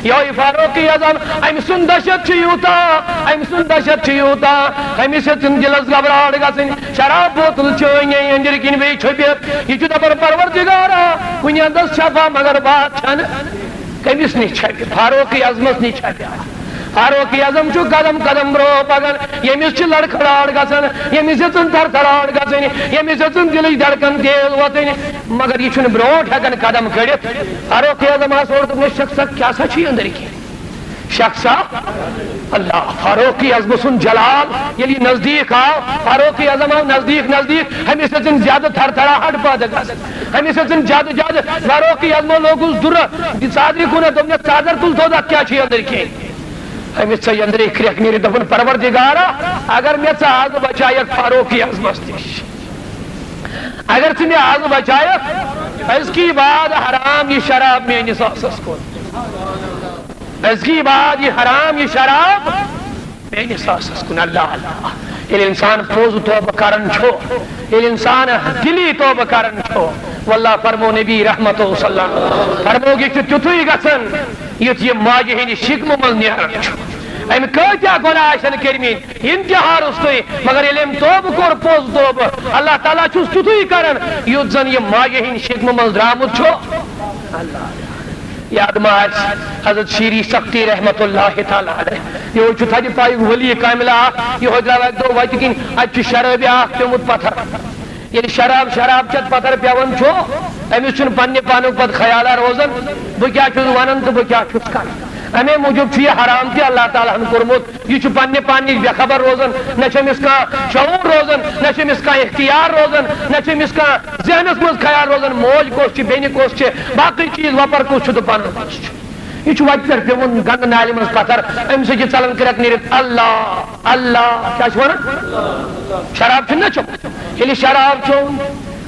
یہ فاروق اعظم ام سن دہشت یوتا ام سن دہشت یوتا امس دلس گھبراہٹ گھن شراب بوتل چین اندر کن بی چھپت یہ دپان پروردگارا کن اندس چھپا مگر بات چھن کمس نش چھپت فاروق اعظمس نش چھپت فاروق اعظم قدم قدم برو پکان یمس لڑکھڑاہٹ گھان یمس تھر تھراہٹ گھن یمس دلچ دھڑکن تیز وتن مگر یہ بروٹ ہیکان قدم کڑت فاروق اعظم اور شخص کیا سا اندر کی شخص اللہ فاروق اعظم سن جلال یلی نزدیک آو فاروق اعظم آو نزدیک نزدیک ہمیں سے زیادہ تھر تھراہٹ پاتا گھن ہمیں سے زیادہ زیادہ فاروق اعظم لوگ در صادری کن دم چادر تل تو کیا اندر کی امس ثی اندر کرک نیرت دپن پروردگارا اگر مے آز بچائک فاروق اعظمس نش اگر ثہ مے آز بچائک از کی بعد حرام یہ شراب میانس آسس کن از کی بعد یہ حرام یہ شراب میانس آسس کن اللہ اللہ یل انسان پوز توبہ کرن چھو یل انسان دلی توبہ کرن چھو واللہ فرمو نبی رحمت صلی اللہ فرمو گی تیتھوی گژھن یت یہ ماجہ ہند شکم من نیران ام کتیا گناہ آسن کرمین انتہا رستے مگر یل ام توبہ کور پوز توبہ اللہ تعالیٰ چھس تیتھوی کران یت زن یہ ماجہ ہند شکم من درامت چھو اللہ یاد ما حضرت شیری سختی رحمت اللہ تعالی علیہ یہ تھدی پائی ولی کاملہ یہ درو دو وتہ کن اتہ شراب پیومت پتھر یل شراب شراب چت پتھر پیون چھو امس پنہ پانک پتہ خیالہ روزان بہ کیا ونان تو بہ کیا کران امے موجود یہ حرام تہ اللہ تعالیٰ ہن کورمت یہ پنہ پانچ بے خبر روزان نہ امس کھانا شعور روزان نہ امس کھانا اختیار روزان نہ امس کھانا ذہنس مز خیال روزان موج کس بین کس باقی چیز وپر کس تو پن کس یہ وتہ پہ پیون گند نالہ مز پتھر ام سی ژلان کرک نیرت اللہ اللہ کیا ونان شراب نا چو یل شراب چو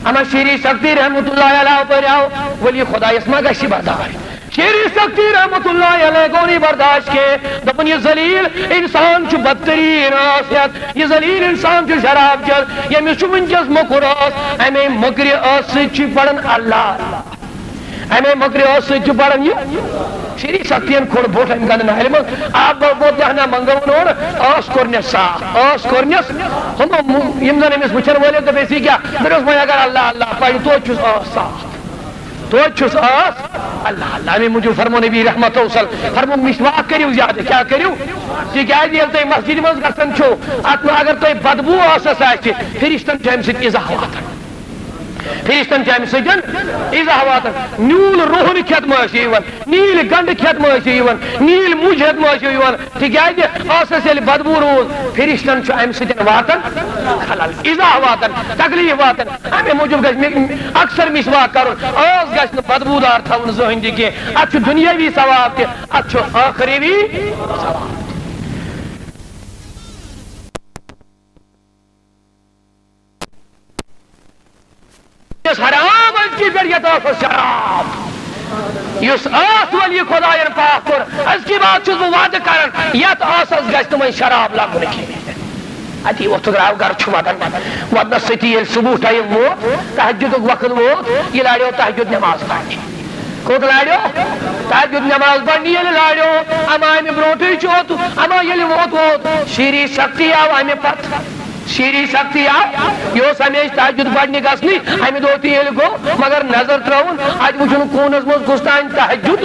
اما شیری سختی رحمت اللہ علیہ پریاو ولی خدایس ما گشی برداشت شیری سختی رحمت اللہ علیہ گونی برداشت کے دپن یہ ذلیل انسان چھ بدترین آسیت یہ ذلیل انسان چھ شراب چل یمس چھ ونکس مکر آس امی مکر آس چھ پڑن اللہ امی مکر آس چھ پڑن یہ شیری سختین کھوڑ بوٹ ام گند نہل من آپ بوت دہنا منگون اور آس کرنس صاف آس کرنس ہم یم زن امس وچھن والے تو بیسی کیا درس میں اگر اللہ اللہ پڑھ تو چھس آس صاف تو چھس آس اللہ اللہ ہمیں مجھے فرمو نبی رحمت وصل فرمو مسواک کریو زیادہ کیا کریو تکیاز یل تہ مسجد مز گژھان چھو ات اگر تہ بدبو آسس آسہ فرشتن چھِ امہ سۭتۍ اِزاح واتان فرشتن چھِ امہ سۭتۍ اِزاح واتان نیوٗل روہن کھٮ۪تھ ما ٲسِو یِوان نیٖل گنڈٕ کھٮ۪تھ ما ٲسِو یِوان نیٖل مُج ہٮ۪تھ ما ٲسِو یِوان تکیازِ آسس ییٚلہِ بدبو روٗد فرشتن چھُ امہ سۭتۍ واتان خلل اِزاح واتان تکلیف واتان امے موٗجوٗب گژھِ اکثر مسواک کرُن آس گژھِ نہٕ بدبوٗدار تھاوُن زٕہٕنۍ تہِ کینٛہہ اتھ چھُ دُنیٲوی ثواب تہِ اتھ چھُ ٲخروی ثواب حرام از کی پہ یہ شراب اس آس ولی خدائن پاک کور از کی بات چھس بہ وعدہ کران یت آسس گژھِ نہٕ وۄنۍ شراب لگُن کینٛہہ اتی وقت درٛاو گرٕ چھُ ودان ودنس سۭتی ییٚلہِ صبح ٹایم ووت تہجدُک وقت ووت یہ لاڑیو تہجد نماز پرنہِ کوٚت لاڑیو تہجد نماز پرنہِ ییٚلہِ لاڑیو اما امہِ برونٛٹھٕے چھُ اما ییٚلہِ ووت شیری سختی آو امہِ پتہٕ شیری سختی آو یہ ہمیشہ تہجد پڑھنے گھنی امہ دہ تیل گو مگر نظر ترون ات وچن کونس مز کس تان تہجد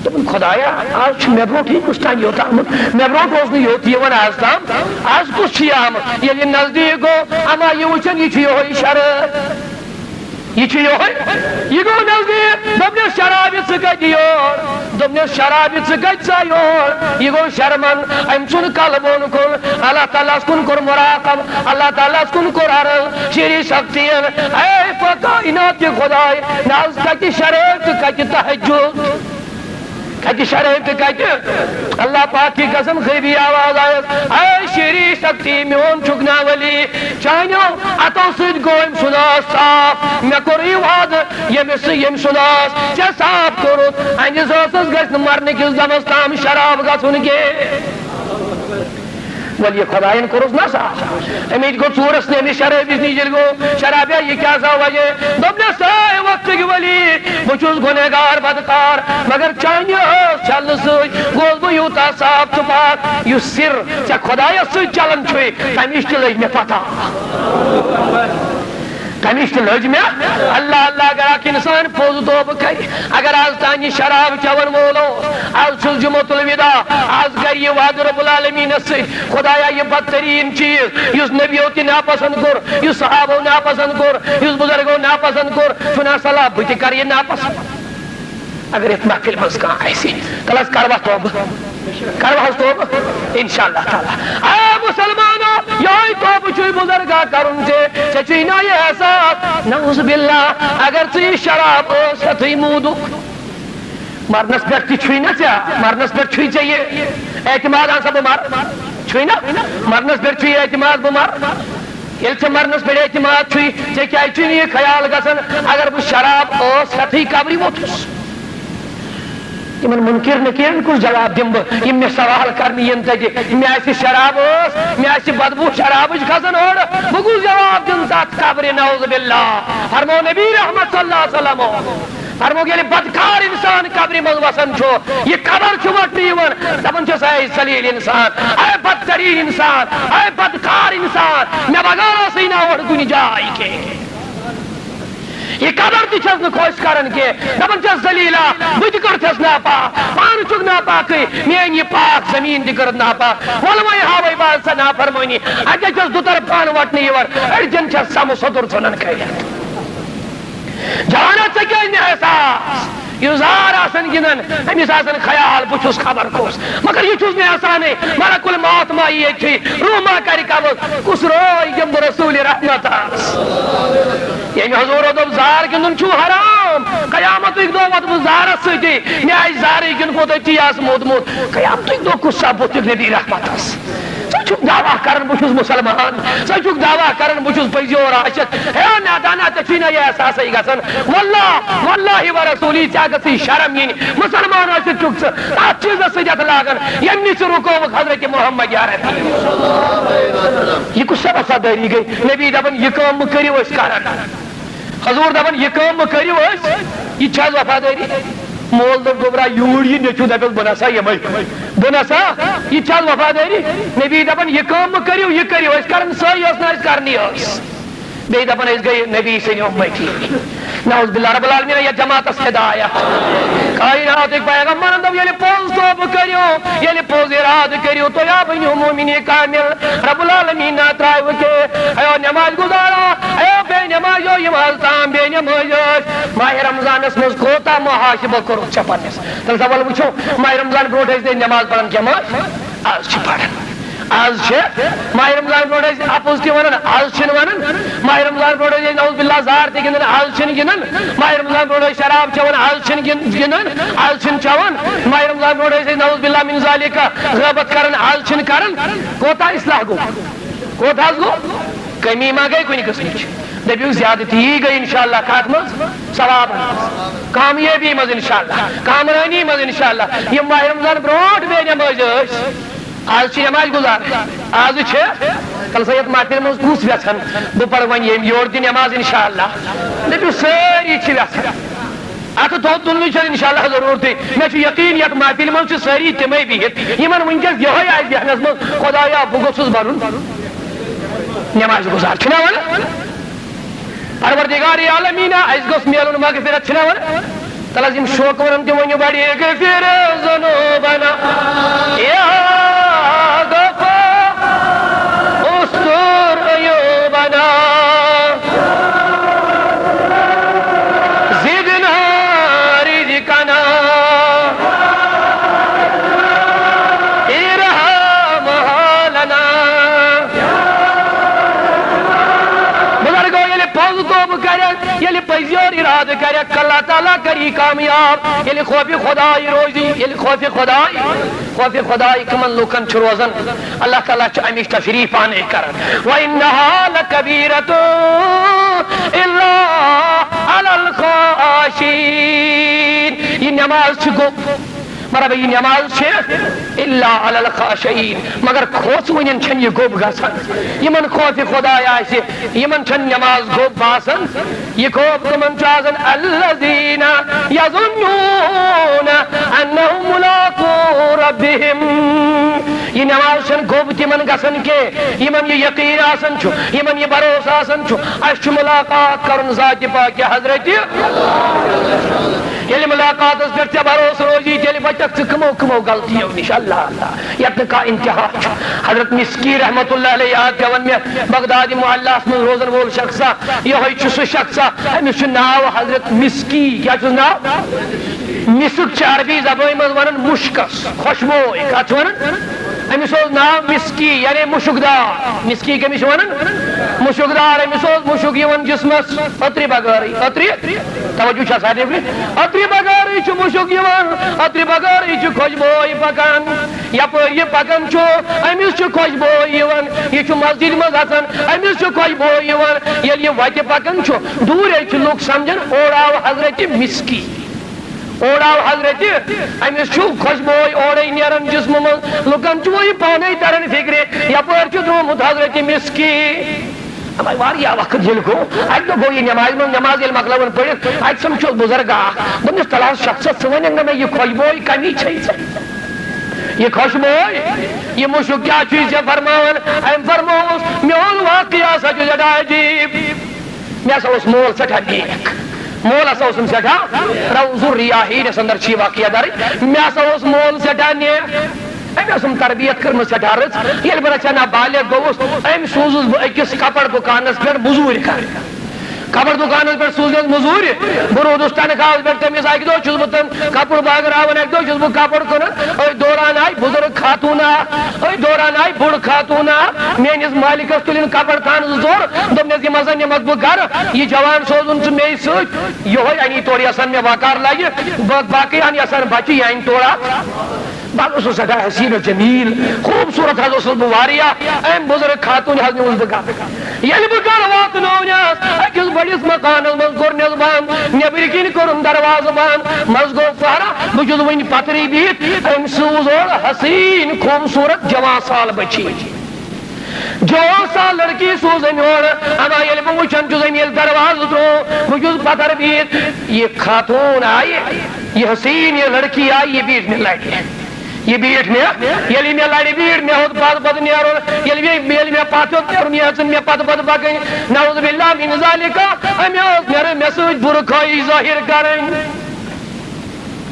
دپن خدایا آج مے برونٹ کس تان یوت آمت مے برونٹ یوت یوان آز تام آز کس آمت یل نزدیک گو اما یہ وچن یہ شرط یہ گو نزدیک دپنس شراب ثت یور دپنس شراب ثت سا یور یہ گو شرمن ام ثن قلب اون کن اللہ تعالیٰ کن کور مراقب اللہ تعالیٰ کن کور عرض شیری سختی اے کائنات خدائے ناز کتہ شرط کتہ تہجد کتہ شرط کتہ اللہ پاک کی قسم خیبی آواز آئے اے شیری سختی میون چھکنا ولی چانیو اتو سید گو ام سناس صاف میں کوری وعد یم سناس چا صاف کرت انجی سوسس گھس مرنے کس دمس تام شراب گھن کے ولی خدائن کورس نا صاف امیج گو ژورس نمی شرابس نش گو شرابیا یہ کیا سا وجہ دپنس اے وقت ولی بچس گنہگار بدکار مگر چانہ چل گوس بہ یوتا صاف تو پاک یس سر ژے خدایس ست چلان چھے تمچ تہ لج مے پتہ تمچ تہ لج مے اللہ اللہ اگر اکھ انسان پوز توبہ کر اگر آز تان یہ شراب چون وول آز چھس جمعۃ الوداع آز گر یہ وعدہ رب العالمین ست خدایا یہ بدترین چیز یس نبیو تہ ناپسند کور یس صحابو ناپسند کور یس بزرگو ناپسند کور چھنا صلاح بہ تہ کر یہ ناپسند اگر ات محفل مز کان آسی تلس کروا توبہ کروا توبہ انشاءاللہ تعالی اے مسلمانو یہ توبہ چھ بزرگا کرن ژے چھ نا یہ احساس نعوذ باللہ اگر ژے شراب اوس ہتھے مودو مرنس پہ چھ نا ژے مرنس پہ چھ ژے یہ اعتماد آسا بہ مر چھ نا مرنس پہ چھ اعتماد بہ مر یل ژے مرنس پہ اعتماد چھ ژے کیا چھ یہ خیال گژھان اگر بہ شراب اوس ہتھے قبری ووتھس منکر نکیرن کس جواب دم بہ مے سوال کرنے ین تتہ مے آسہ شراب اوس مے آسہ بدبو شرابچ کھسان اور بہ گوس جواب دن تتھ قبر نعوذ باللہ فرمو نبی رحمت صلی اللہ علیہ وسلم فرمو ییٚلہِ بدکار انسان قبر مز وسان چھُ یہ قبر چھُ وٹنہٕ یِوان دپان چھُس اے ذلیل انسان اے بدترین انسان اے بدکار انسان مے بغیر ٲسٕے نہٕ اور کُنہِ جاے کینٛہہ یہ قبر تہ چھس نہ خوش کران کی دپان چھس ذلیلا بہ تہ کرتھس ناپاک پان چھُکھ ناپاکٕے میٲنۍ یہ پاک زمین تہ کٔرٕتھ ناپاک وَلہٕ وۄنۍ ہاوے بہٕ سۄ نافرمٲنی اَتہِ چھس دُتر پان وٹنہٕ یِوان أڑجن چھس سمہٕ سوٚدُر ژھٕنان کھٔرِتھ جانا ژےٚ کیٛازِ نہٕ احساس یہ زار آسن گنن امس آسن خیال بہ چھس خبر کس مگر یہ چھس نہ آسانے ملک الموت ما یہ روح ما کر قبض کس روی یم رسول رحمت یعنی حضور دوپ زار گندن چھو حرام قیامت دو وت زارس ستی مے آئی زار گن کو تی آس مودمت قیامت دو کس ثبوت نبی رحمت ژٕ دعوا کران بہ چھس مسلمان ژٕ دعوا کران بہ چھس پزی اور عاشق ہے نادانا ژےٚ نہ یہ احساسے گژھان واللہ واللہ و رسولی ژےٚ گژھی شرم ین مسلمان ٲسِتھ چھُکھ ژٕ تتھ چیٖزس سۭتۍ اتھ لاگان ییٚمہِ نِش ژٕ رُکووُکھ حضرت محمد یا رفیع یہ کُس وفادٲری گئی نبی دپان یہ کٲم مہ کٔرِو أسۍ کران حضور دپان یہ کٲم مہ کٔرِو أسۍ یہ چھِ حظ وفادٲری مول دپ گوبرا یور یہ نیچو دپس بہ نسا یمے بہ نسا یہ چھِ حظ وفادٲری نبی دپان یہ کٲم مہ کٔرِو یہ کٔرِو أسۍ کران سۄے ٲس نہٕ أسۍ کرنی ٲس بیٚیہِ دپان أسۍ گٔے نبی سٕنٛدِ اُمتی نعوذ باللہ رب العالمین یا جماعتس ہدایت کائناتٕکۍ پیغمبرن دوٚپ ییٚلہِ پوٚز توبہٕ کٔرِو ییٚلہِ پوٚز اِرادٕ کٔرِو تُہۍ بٔنِو مومِنہِ کامِل رب العالمین نہ ترٛاوٕ کینٛہہ اَیو نٮ۪ماز گُزارا اَیو بے نٮ۪مازیو یِم حظ تام بے نٮ۪مٲزۍ ٲسۍ ماہِ رمضانس منٛز کوٗتاہ محاسبہٕ کوٚرُکھ ژےٚ پننِس تیٚلہِ سا وَلہٕ وٕچھو ماہِ رمضان برونٛٹھ ٲسۍ نہٕ نٮ۪ماز پران کینٛہہ ما آز چھِ پران آز ماہ رمضان برونٛٹھ اپوز تہ ونان آز چھنہٕ ونان ماہ رمضان برونٛٹھ ٲسۍ نعوذ باللہ زار تہ گنٛدان آز چھنہٕ گنٛدان ماہ رمضان برونٛٹھ ٲسۍ شراب چٮ۪وان آز چھنہٕ گنٛدان آز چھنہٕ چٮ۪وان ماہ رمضان برونٛٹھ ٲسۍ نعوذ باللہ من ذالک غیبت کران آز چھنہٕ کران کوتاہ اصلاح گوٚو کوتاہ حظ گوٚو کمی ما گٔے کُنہِ قٕسمٕچ دٔپِو زیادتی گٔے انشاءاللہ کتھ منٛز ثوابن منٛز کامیٲبی منٛز انشاءاللہ کامرٲنی منٛز انشاءاللہ یِم ماہ رمضان برونٛٹھ بے نٮ۪مٲزۍ ٲسۍ آز نماز گزار آز کل سا یت محفل مز کس ویسان بہ پڑھ ون یم یور تہ نماز انشاءاللہ دپو ساری ویسان ات دود تلن انشاءاللہ ضرورتی مے یقین یت محفل مز ساری تمے بہت یمن ونکس یہ آئے بیہنس مز خدایا بہ گوسس بنن نماز گزار چھنا ون پروردگار عالمین اس گوس میلن مغفرت چھنا ون تلس یم شوق ونن تہ ونیو بڑی غفر ذنوبنا یا ارادہ کرک اللہ تعالیٰ کری کامیاب ییٚلہِ خوفِ خدائی روزی ییٚلہِ خوفِ خدائی کمن لوکن چھ روزان اللہ تعالیٰ چھ امچ تشریح پانے کران وَإِنَّهَا لَكَبِيرَةٌ إِلَّا عَلَى الْخَاشِعِينَ یہ نماز چھ گو مگر یہ نماز چھ الا علی الخاشعین مگر کھوژ ونن چھن یہ گوب گژھان یمن خوف خداے آسہِ یمن چھن نماز گوب باسان یہ گوب تمن چھ آسان الذین یظنون انہم ملاقو ربهم یہ نماز چھن گوب تمن گسن کے یمن یہ یقین آسن چھو یمن یہ بھروسہ آسن چھو اس چھو ملاقات کرن ذات پاک حضرت یلی ملاقات اس پر بھروسہ روزی تیلی بچک سے کمو غلطیوں نش اللہ اللہ یتن کا انتہا چھو حضرت مسکی رحمت اللہ علیہ یاد پیون میں بغدادی محلہ من روزن وول شخصا یہ ہوئی چھو سو شخصا ہمیں چھو ناو حضرت مسکی کیا چھو ناو مسک چھ عربی زبان من ونن مشکس خوشبوئی کیا چھو ونن امس ناو مسکی یعنی مشکدار مسکی کمس ونن مشکدار امس مشک یون جسمس اتری بغاری اتری توجہ چھا سارے اتری بغاری چھ مشک یون اتری بغاری چھ خوشبوئی پکان یپر یہ پکان چھو امس چھ خوشبوئی یون یہ چھ مسجد مز گژھان امس چھ خوشبوئی یون یل یہ وتہ پکان چھو دور چھ لوگ سمجھن اور آو حضرت مسکی اور آو حضرت امس چھو خوشبوئی اوڑے نیرن جسم من لکن چھو یہ پانے ترن فکرے یپر چھ درمت حضرت مسکی ہمیں واریا وقت جل کو اک تو گوئی نماز المقلون پڑھت اک سمجھو بزرگا دنس تلاش شخصت سویننگ میں یہ خوشبوئی کمی چھئی یہ خوشبوئی یہ مشک کیا چیز ہے فرماون ایم فرموس میول واقعہ سجو جڑا عجیب میں سا اس مول سٹھا نیک مول اسا اسم سٹھا روز الریاحین سندر چی واقعہ داری میں سا اس مول سٹھا نیک ایم اسم تربیت کرم سٹھا رچ یہ برچہ نا بالغ گوس ایم سوزز اکس کپڑ دکانس پر مزور کر کپڑ دکانس پر سوزنس مزور برودستان کھاس پر تمیز ایک دو چھس بتن کپڑ باغراون ایک دو چھس بو کپڑ کنن اوی دوران آئی بزرگ خاتونا اوی دوران آئی بڑ خاتونا مینس مالکس تلین کپڑ خان زور دمنس یہ مزن نمک بو گھر یہ جوان سوزن چھ می سوچ یہ ہوئی اینی توڑی اصن میں واقار لائیے باقی آنی اصن بچی یا این توڑا بعد اس سٹھا حسین و جمیل خوبصورت حضرت بواریا ایم بزرگ خاتون حضرت اس بگا یعنی بگر وات نونیاس اکس بڑیس مقان مذکر نظبان نبرکین کرم درواز بان مزگو فارا بجد وین پتری بیت ایم سوز اور حسین خوبصورت جوان سال بچی جوان سال لڑکی سوزن اور اما یلی بوچن جو زمین درواز درو بجد پتر بیت یہ خاتون آئی یہ حسین یہ لڑکی آئی یہ بیت میں لڑکی یہ بیٹ میں یلی میں لڑی بیٹ میں ہوت پاس پد نیرون یلی میں پاتوت نیرون یہ میں پد باقی نعوذ باللہ من ذالکا ہمیں اوز میرے مسوج برکھائی ظاہر کریں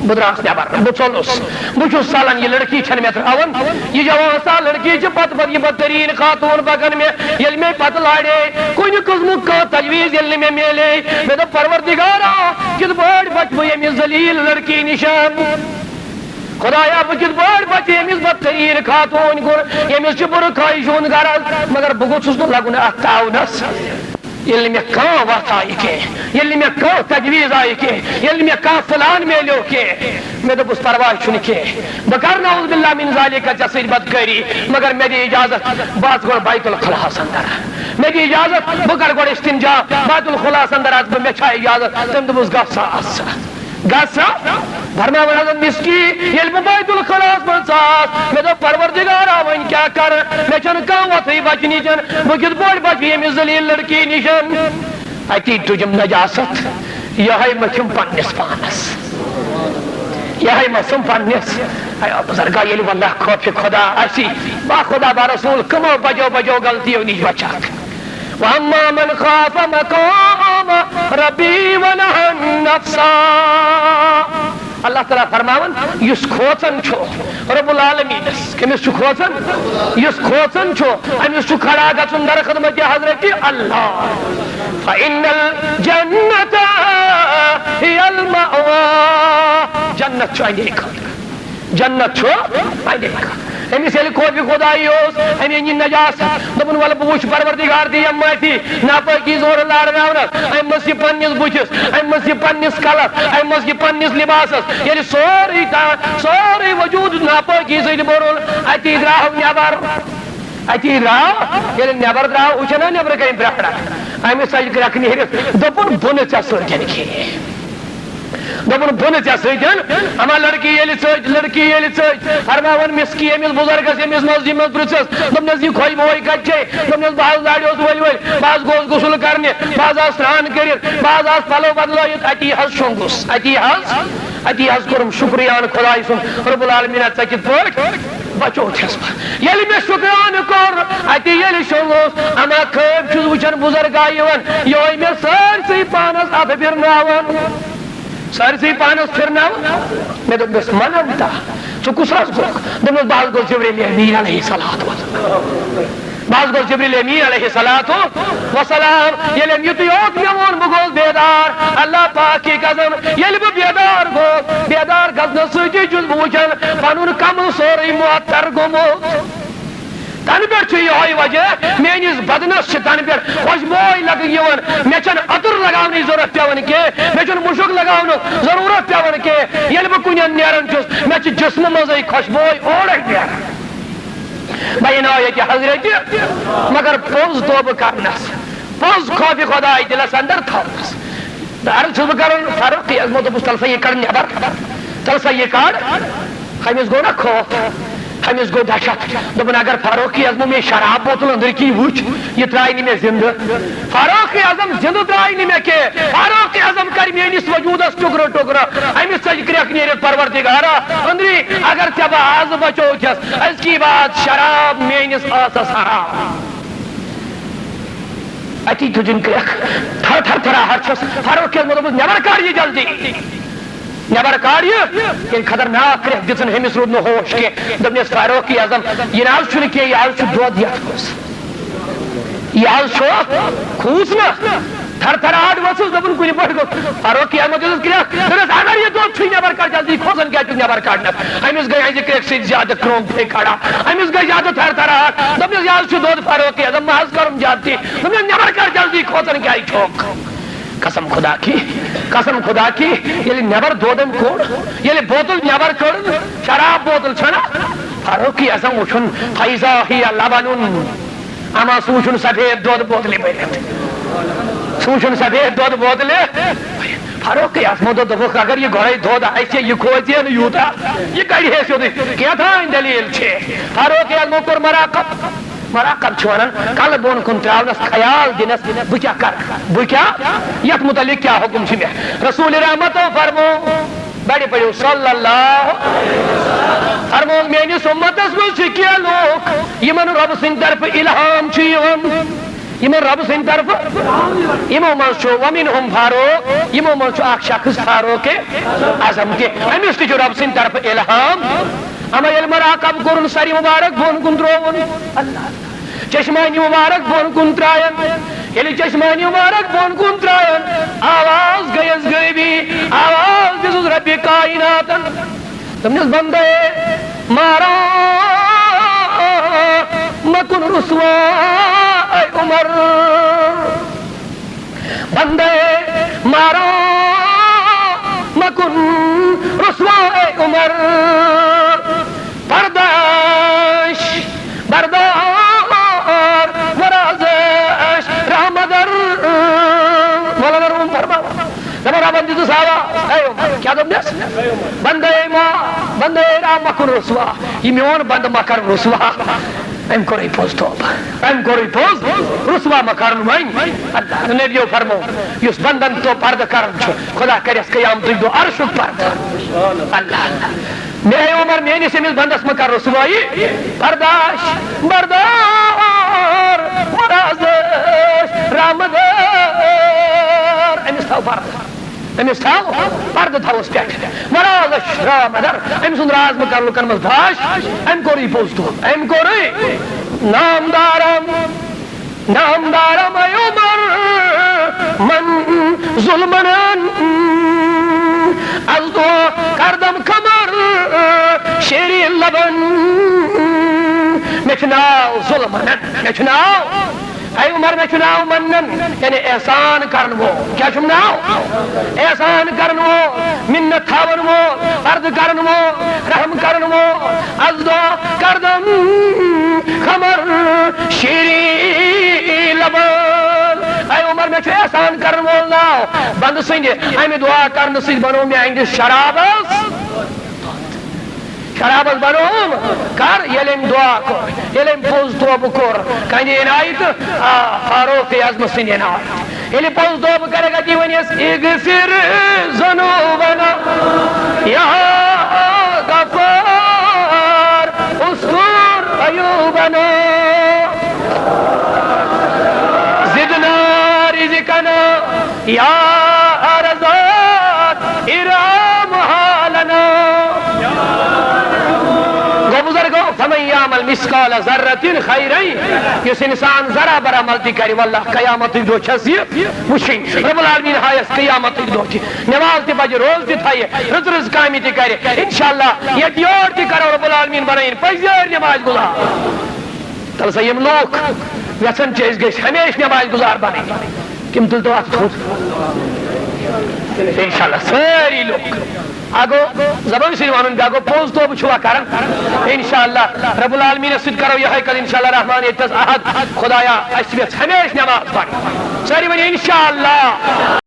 بدراس نیبر بچولوس بچوس سالن یہ لڑکی چھن میں تراون یہ جوان سال لڑکی چھ پت پد یہ بدترین خاتون بگن میں یلی میں پت لاڑے کوئی قسم کا تجویز یلی میں میلے میں تو پروردگارا کت بڑ بچ یہ میں ذلیل لڑکی نشان خدایا بچت بڑ بچ یمس بدترین خاتون گر یمس چھ برکھائی شون غرض مگر بگو چھس لگن اتاونس یلی میں کان وقت آئی کے یلی میں کان تجویز آئی کے یلی میں کان فلان میلیو کے میں تو بس پرواہ چھن کے بکر نعوذ باللہ من ذالک جسر بدکری مگر میری اجازت بات گوڑ بیت الخلا سندر میری اجازت بکر گوڑ استنجا بیت الخلا سندر از میں چھا اجازت تم تو بس گفسا گاسا بھرما حضرت مسکی یل بیت الخلاص منساس میں تو پروردگارا وین کیا کر میں چن کام وطی بچنی چن بکت بوڑ بچی میں ذلیل لڑکی نشن اتی تجم نجاست یہی مچم پنس پانس یہی مسم پنس بزرگا یلی واللہ خوف خدا اسی با خدا با رسول کمو بجو غلطیوں نیج بچاک وَأَمَّا مَنْ خَافَ مَقَامَ رَبِّهِ وَنَهَى النَّفْسَ اللہ تعالیٰ فرماون یس کھوچن چھو رب العالمین کمس چھو کھوچن یس کھوچن چھو امس چھو کھڑا گژھن در خدمت حضرت اللہ فَإِنَّ الْجَنَّةَ هِيَ الْمَأْوَى جنت چھو آئیے جنت چھو آئیے امس یل خوفی خدائی ہوس امی انجی نجاس دبن والا بوش پروردگار دی امتی ناپاکی زور لارناونس امس یہ پنیس بوچس امس یہ پنیس کلس امس یہ پنیس لباسس یعنی سوری وجود ناپاکی زید برول اتی دراہو نیبر اتی دراہو یعنی نیبر دراہو اچھنا نیبر کہیں برکڑا امس سجد رکھنی ہے دبن بن چا سرجن کی دپن بن ٹھیک سن اما لڑکی یل ثج لڑکی یل ثج فرماون مسکی امس بزرگس امس مسجد من پرژھس دپنس یہ کھوج بوے کت چھ دپنس بہت لاڑیوس ول ول باز گوس غسل کرنے باز آس سران کرت باز آس پلو بدلائت اتی حظ شونگس اتی حظ کرم شکریان خدای سن رب العالمین ژکت پٲٹھۍ بچو چھس یل میں شکران کور اتی یل شونگس اما خواب چھس وچھان بزرگ آیون یہ میں سارسی پانس اتھ پھرناون سارسی پانس پھرناون میں دپس منم تا ژٕ کُس حظ گوکھ دپس باز گوس جبریل امین علیہ الصلوۃ باز گوس جبریل امین علیہ الصلوۃ والسلام یل یت یوت مے وون بہ گوس بیدار اللہ پاک کی قسم یل بہ بیدار گوس بیدار گژھنہٕ سۭتی چھُس بہٕ وٕچھان پنُن کمل سورُے معطر گوٚمُت تن پہ یہ وجہ میس بدنس تن پہ خوشبوئی لگان مے عطر لگاؤن ضرورت پیوان کی مے مشک لگاؤن ضرورت پیوان کی یل بہ کن نیران چھس مے جسم مزے خوشبوئی اوڑے نیران بہن آو یہ حضرت مگر پوز توبہ کرنس پوز خوف خدائی دلس اندر تھونس عرض چھس بہ کران فاروق اعظم دوپس تل سا یہ کڑ نیبر تل سا یہ کڑ ہمس گو نا خوف ہمس گو دہشت دپن اگر فاروق اعظم میں شراب بوتل اندر کی وچ یہ ترائی نی میں زندہ فاروق اعظم زندہ ترائی نی میں کہ فاروق اعظم کر میانس وجودس ٹکرو ٹکرو امس سج کرک نیرت پروردگارا اندری اگر ژے بہ آز بچو چھس اس کی بات شراب میانس آسس حرام اتی تجن کرک تھر تھر تھراہٹ چھس فاروق اعظم دوپس نیبر کر یہ جلدی نیبر کار یہ خطرناک کرک دژن ہمس رود نہ ہوش کی دپنس فاروق اعظم یہ ناز چھن کی یہ آز دود یت کس یہ آز کھوس نا تھر تھراہٹ ورسس دپن کن پہ گو فاروق اعظم دس کرک دپنس اگر یہ دود چھ نیبر کر جلدی کھوسن کیا نیبر کڑنس امس گئی از کرک سی زیادہ کروم پہ کھڑا امس گئی زیادہ تھر تھراہٹ دپنس یہ آز دود فاروق اعظم محض کرم جاتی دپنس نیبر کر جلدی کھوسن کیا چھوک قسم خدا کی یلی نیبر دودن کوڑ یلی بوتل نیبر کڑ شراب بوتل چھنا فاروق اعظم وچھن فیضا ہی لبنن اما سوچن سفید دود بوتلی بریت سوچن سفید دود بوتلی فاروق اعظم دوپک اگر یہ گھوڑے دود ایسے یہ کھوجے نہ یوتا یہ کڑی ہے سیودی کیا تھا ان دلیل چھے فاروق اعظم کور مراقب چھوانن کل بون کن تراونس خیال دنس بکیا کر بکیا یت متعلق کیا حکم چھ میں رسول رحمت فرمو بڑی پڑھو صلی اللہ فرمو میانس امتس من چھ کیا لوگ یمن رب سند طرف الہام چھ یوان یمن رب سند طرف یمو من چھ ومنہم فاروق یمو من چھ اکھ شخص فاروق اعظم کے امس تہ رب سند طرف الہام اما یل مراقب کرن سری مبارک بون کن ترون اللہ چشمانی مبارک بون کن ترائن یلی چشمانی مبارک بون کن ترائن آواز گیس غیبی آواز دسوز رب کائناتن تمنیس بندے مارا مکن رسوا اے عمر بندے مارا مکن رسوا اے عمر برداش بردار ورازش رحمدر مولا نرون فرما زمرا بندی تو ساوا اے عمر کیا دمنیس بندے ما بندے را مکن رسوا یہ میون بند مکر رسوا ام کوری پوز توب ام کوری پوز رسوا مکرن وین اللہ نبیو فرمو یس بندن تو پرد کرن چھو خدا کریس قیام دو عرش پرد اللہ میں عمر میں نے سمجھ بندس مکر رسوائی برداش بردار مرازش رامدار امس تھاو پرد امس تھاو پرد تھاو اس پیٹ مرازش رامدار امس ان راز مکر لکن مزداش ام کوری پوستو ام کوری نامدارم نامدارم اے عمر من ظلمنن از دو کردم کمر شیری لبن مچناو ظلمنن مچناو اے عمر مچناو منن یعنی احسان کرنو کیا چمناو احسان کرنو منت تھاونو فرد کرنو رحم کرنو از دو کردم کمر شیری لبن اے عمر مے چھُ احسان کرن وول ناو بندٕ سٕنٛدِ امہِ دعا کرنہٕ سۭتۍ بنو مےٚ أہنٛدِس شرابس بنوم کر ییٚلہِ أمۍ دعا کوٚر ییٚلہِ أمۍ پوٚز توبہٕ کوٚر کنہِ عنایہِ تہٕ فاروق اعظم سٕنٛدِ عنایہِ ییٚلہِ پوٚز توبہٕ کرے گتی ونیس اغفر ذنوبنا یا غفار استر عیوبنا زدنا رزقنا یا رزاق ارحم حالنا فمن يعمل مثقال ذرة خيرا یُس انسان ذرا بر عمل تہِ کرِ واللہ قیامتٕکۍ دۄہ چھَس یہِ وٕچھِنۍ رب العالمیٖن ہایس قیامتٕکۍ دۄہ چھِ نماز تہِ پَزِ روز تہِ تھایہِ رٕژ رٕژ کامہِ تہِ کرِ انشاءاللہ ییٚتہِ یور تہِ کرو رب العالمیٖن بنٲیِن پٔزۍ نماز گُزار تل سا یِم لوٗکھ یژھان چھِ أسۍ گٔژھۍ ہمیشہِ نماز گُزار بنٕنۍ تِم تُلتو اَتھ تھوٚد انشاءاللہ سٲری لوٗکھ اگو زبان سۭتۍ وَنُن بیٛاکھ گوٚو پوٚز توبہٕ چھُوا کران انشاءاللہ رب العالمیٖنس سۭتۍ کرو یِہے کتھ انشاءاللہ رحمان ییٚتٮ۪س عہد خدایا اَسہِ ویژھ ہمیشہِ نماز پرٕنۍ سٲری ؤنِو انشاءاللہ